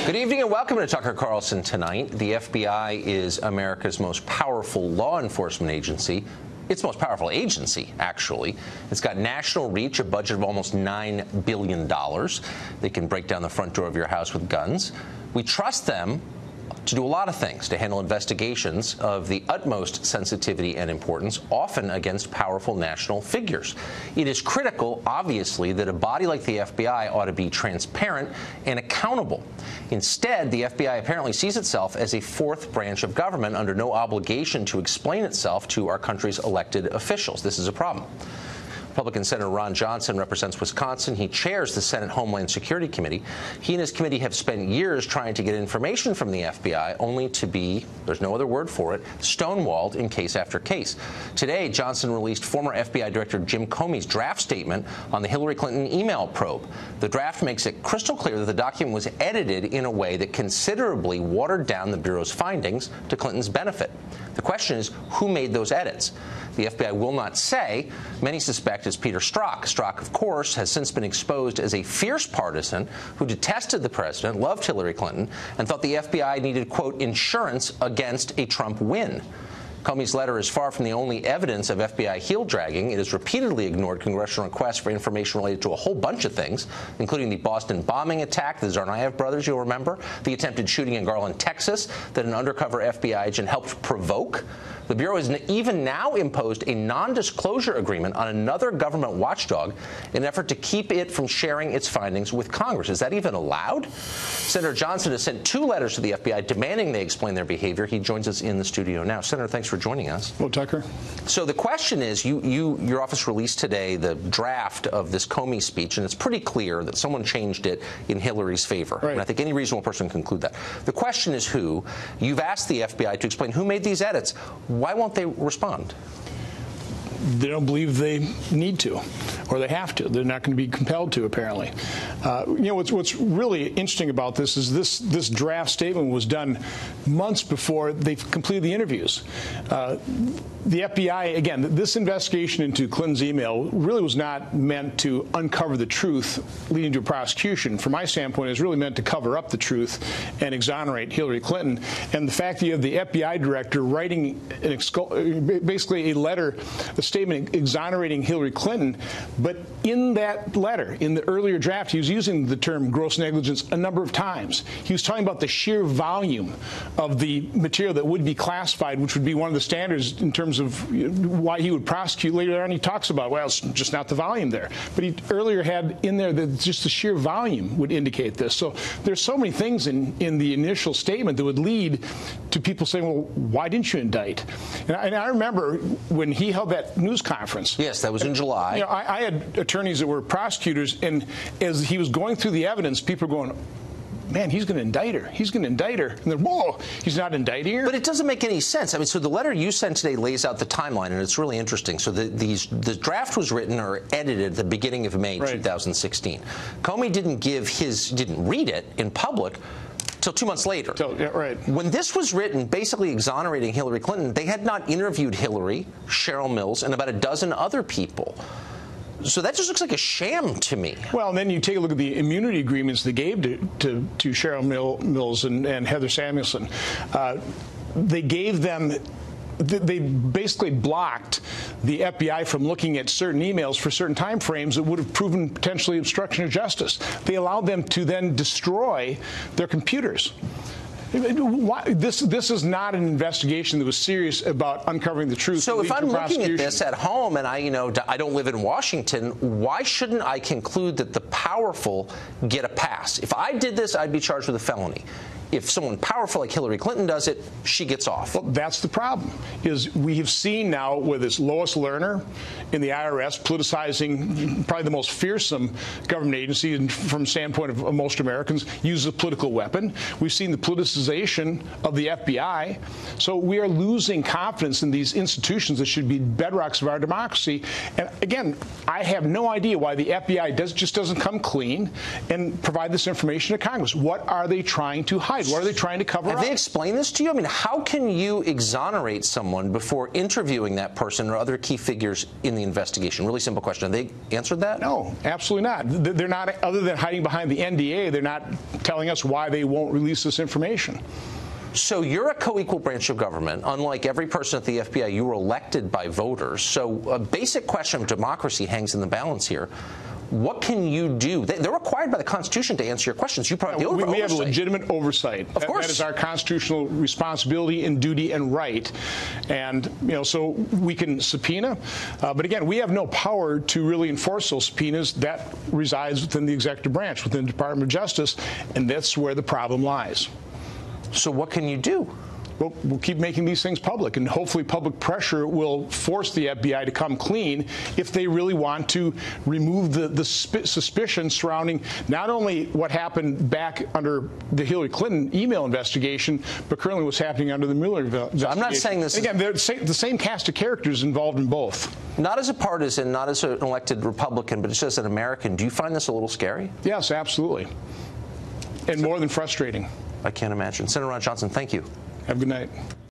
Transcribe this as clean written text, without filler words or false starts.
Good evening and welcome to Tucker Carlson Tonight. The FBI is America's most powerful law enforcement agency. Its most powerful agency, actually. It's got national reach, a budget of almost $9 billion. They can break down the front door of your house with guns. We trust them to do a lot of things, to handle investigations of the utmost sensitivity and importance, often against powerful national figures. It is critical, obviously, that a body like the FBI ought to be transparent and accountable. Instead, the FBI apparently sees itself as a fourth branch of government under no obligation to explain itself to our country's elected officials. This is a problem. Republican Senator Ron Johnson represents Wisconsin. He chairs the Senate Homeland Security Committee. He and his committee have spent years trying to get information from the FBI, only to be, there's no other word for it, stonewalled in case after case. Today, Johnson released former FBI Director Jim Comey's draft statement on the Hillary Clinton email probe. The draft makes it crystal clear that the document was edited in a way that considerably watered down the Bureau's findings to Clinton's benefit. The question is, who made those edits? The FBI will not say. Many suspect it's Peter Strzok. Strzok, of course, has since been exposed as a fierce partisan who detested the president, loved Hillary Clinton, and thought the FBI needed, quote, insurance against a Trump win. Comey's letter is far from the only evidence of FBI heel-dragging. It has repeatedly ignored congressional requests for information related to a whole bunch of things, including the Boston bombing attack, the Tsarnaev brothers, you'll remember, the attempted shooting in Garland, Texas, that an undercover FBI agent helped provoke. The Bureau has even now imposed a non-disclosure agreement on another government watchdog in an effort to keep it from sharing its findings with Congress. Is that even allowed? Senator Johnson has sent 2 letters to the FBI demanding they explain their behavior. He joins us in the studio now. Senator, thanks for joining us. Hello, Tucker. So the question is, your office released today the draft of this Comey speech, and it's pretty clear that someone changed it in Hillary's favor. Right. And I think any reasonable person can conclude that. The question is who. You've asked the FBI to explain who made these edits. Why won't they respond? They don't believe they need to, or they have to. They're not going to be compelled to, apparently. What's really interesting about this is this draft statement was done months before they completed the interviews. The FBI, again, this investigation into Clinton's email really was not meant to uncover the truth leading to a prosecution. From my standpoint, it's really meant to cover up the truth and exonerate Hillary Clinton. And the fact that you have the FBI director writing basically a letter, a statement exonerating Hillary Clinton, but in that letter, in the earlier draft, he was using the term gross negligence a number of times. He was talking about the sheer volume of the material that would be classified, which would be one of the standards in terms of why he would prosecute. Later on, he talks about, well, it's just not the volume there. But he earlier had in there that just the sheer volume would indicate this. So there's so many things in the initial statement that would lead to people saying, well, why didn't you indict? And I remember when he held that news conference. Yes, that was in July. I had attorneys that were prosecutors, and as he was going through the evidence, people were going, man, he's going to indict her. He's going to indict her. And then, whoa, he's not indicting her. But it doesn't make any sense. I mean, so the letter you sent today lays out the timeline, and it's really interesting. So the draft was written or edited at the beginning of May 2016. Comey didn't read it in public till 2 months later. When this was written, basically exonerating Hillary Clinton, they had not interviewed Hillary, Cheryl Mills, and about a dozen other people. So that just looks like a sham to me. Well, and then you take a look at the immunity agreements they gave to Cheryl Mills and Heather Samuelson. They gave them. They basically blocked the FBI from looking at certain emails for certain time frames that would have proven potentially obstruction of justice. They allowed them to then destroy their computers. This is not an investigation that was serious about uncovering the truth. So if I'm looking at this at home and I don't live in Washington, why shouldn't I conclude that the powerful get a pass? If I did this, I'd be charged with a felony. If someone powerful like Hillary Clinton does it, she gets off. Well, that's the problem, is we have seen now with this Lois Lerner in the IRS politicizing probably the most fearsome government agency from the standpoint of most Americans, use a political weapon. We've seen the politicization of the FBI. So we are losing confidence in these institutions that should be bedrocks of our democracy. And again, I have no idea why the FBI just doesn't come clean and provide this information to Congress. What are they trying to hide? hide? What are they trying to cover up? Have they explained this to you? I mean, how can you exonerate someone before interviewing that person or other key figures in the investigation? Really simple question. Have they answered that? No, absolutely not. They're not, other than hiding behind the NDA, they're not telling us why they won't release this information. So you're a co-equal branch of government. Unlike every person at the FBI, you were elected by voters. So a basic question of democracy hangs in the balance here. What can you do? They're required by the Constitution to answer your questions. You probably we have legitimate oversight. Of course. That is our constitutional responsibility and duty and right. And, so we can subpoena. But again, we have no power to really enforce those subpoenas. That resides within the executive branch, within the Department of Justice. And that's where the problem lies. So what can you do? Well, we'll keep making these things public, and hopefully public pressure will force the FBI to come clean if they really want to remove the suspicion surrounding not only what happened back under the Hillary Clinton email investigation, but currently what's happening under the Mueller investigation. So I'm not saying this again, they're the same cast of characters involved in both. Not as a partisan, not as an elected Republican, but just as an American. Do you find this a little scary? Yes, absolutely. And more than frustrating. I can't imagine. Senator Ron Johnson, thank you. Have a good night.